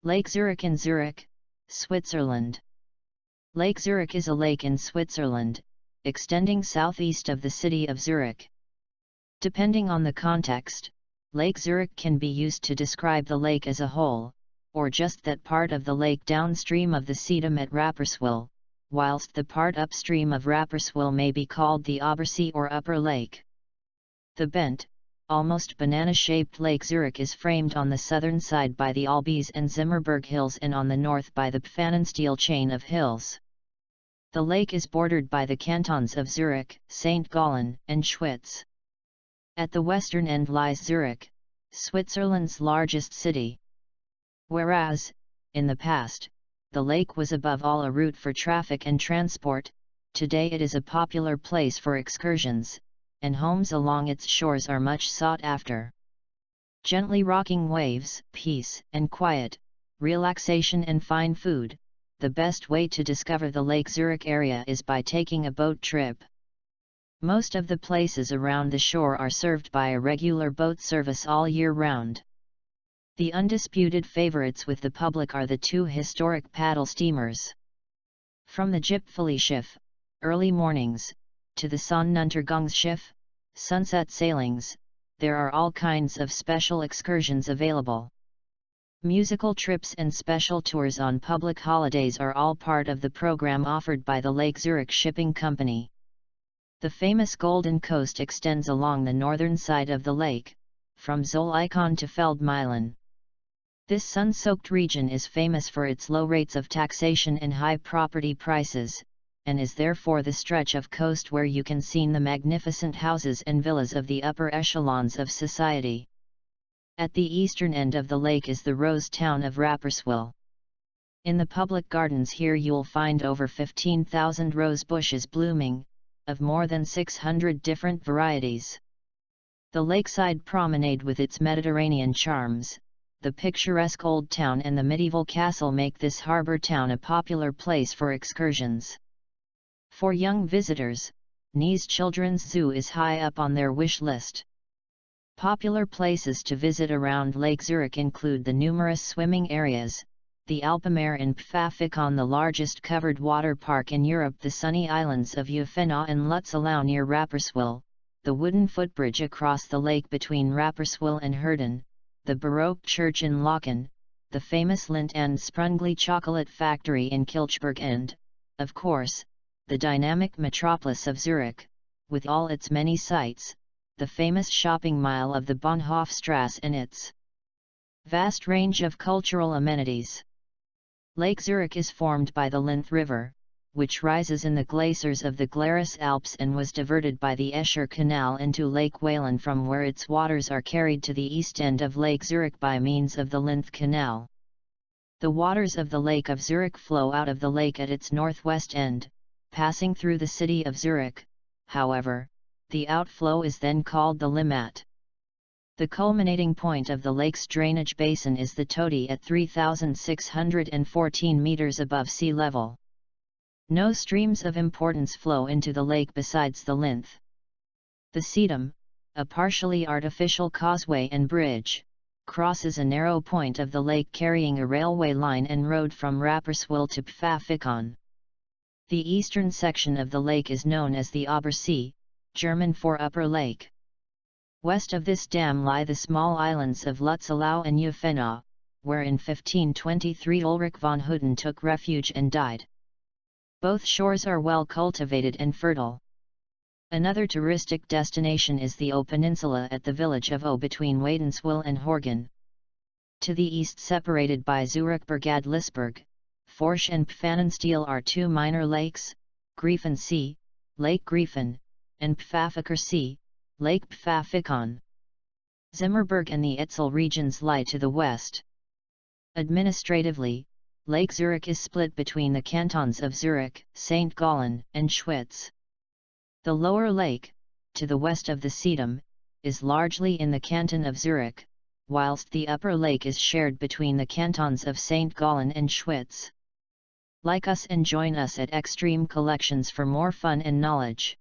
Lake Zurich in Zurich, Switzerland. Lake Zurich is a lake in Switzerland, extending southeast of the city of Zurich. Depending on the context, Lake Zurich can be used to describe the lake as a whole, or just that part of the lake downstream of the Seedamm at Rapperswil, whilst the part upstream of Rapperswil may be called the Obersee or Upper Lake. The bent, almost banana-shaped Lake Zurich is framed on the southern side by the Albis and Zimmerberg hills and on the north by the Pfannenstiel chain of hills. The lake is bordered by the cantons of Zurich, St.Gallen, and Schwyz. At the western end lies Zurich, Switzerland's largest city. Whereas, in the past, the lake was above all a route for traffic and transport, today it is a popular place for excursions, and homes along its shores are much sought after. Gently rocking waves, peace and quiet, relaxation and fine food. The best way to discover the Lake Zurich area is by taking a boat trip. Most of the places around the shore are served by a regular boat service all year round. The undisputed favorites with the public are the two historic paddle steamers. From the Gipfeli-Schiff, early mornings, to the Sonnenuntergangs-Schiff, sunset sailings, there are all kinds of special excursions available. Musical trips and special tours on public holidays are all part of the program offered by the Lake Zurich Shipping Company. The famous Golden Coast extends along the northern side of the lake, from Zollikon to Feldmeilen. This sun-soaked region is famous for its low rates of taxation and high property prices, and is therefore the stretch of coast where you can see the magnificent houses and villas of the upper echelons of society. At the eastern end of the lake is the rose town of Rapperswil. In the public gardens here you'll find over 15,000 rose bushes blooming, of more than 600 different varieties. The lakeside promenade with its Mediterranean charms, the picturesque old town and the medieval castle make this harbour town a popular place for excursions. For young visitors, Nice Children's Zoo is high up on their wish list. Popular places to visit around Lake Zurich include the numerous swimming areas, the Alpenmeer in Pfaffikon, the largest covered water park in Europe, the sunny islands of Uffenau and Lutzelau near Rapperswil, the wooden footbridge across the lake between Rapperswil and Herden, the Baroque church in Laeken, the famous Lindt and Sprungli chocolate factory in Kilchberg and, of course, the dynamic metropolis of Zurich, with all its many sights, the famous shopping mile of the Bahnhofstrasse and its vast range of cultural amenities. Lake Zurich is formed by the Linth River, which rises in the glaciers of the Glarus Alps and was diverted by the Escher Canal into Lake Whalen, from where its waters are carried to the east end of Lake Zurich by means of the Linth Canal. The waters of the Lake of Zurich flow out of the lake at its northwest end, passing through the city of Zurich. However, the outflow is then called the Limmat. The culminating point of the lake's drainage basin is the Todi at 3,614 meters above sea level. No streams of importance flow into the lake besides the Linth. The Seedamm, a partially artificial causeway and bridge, crosses a narrow point of the lake carrying a railway line and road from Rapperswil to Pfaffikon. The eastern section of the lake is known as the Obersee, German for Upper Lake. West of this dam lie the small islands of Lutzelau and Uffenau, where in 1523 Ulrich von Hütten took refuge and died. Both shores are well cultivated and fertile. Another touristic destination is the O Peninsula at the village of O between Wädenswil and Horgen. To the east, separated by Zurichberg Lisburg, Forsch and Pfannenstiel, are two minor lakes, Griefensee, Lake Griefen, and Pfaffiker See, Lake Pfaffikon. Zimmerberg and the Etzel regions lie to the west. Administratively, Lake Zurich is split between the cantons of Zurich, St.Gallen, and Schwyz. The lower lake, to the west of the Seedamm, is largely in the canton of Zurich, whilst the upper lake is shared between the cantons of St.Gallen and Schwyz. Like us and join us at Extreme Collections for more fun and knowledge.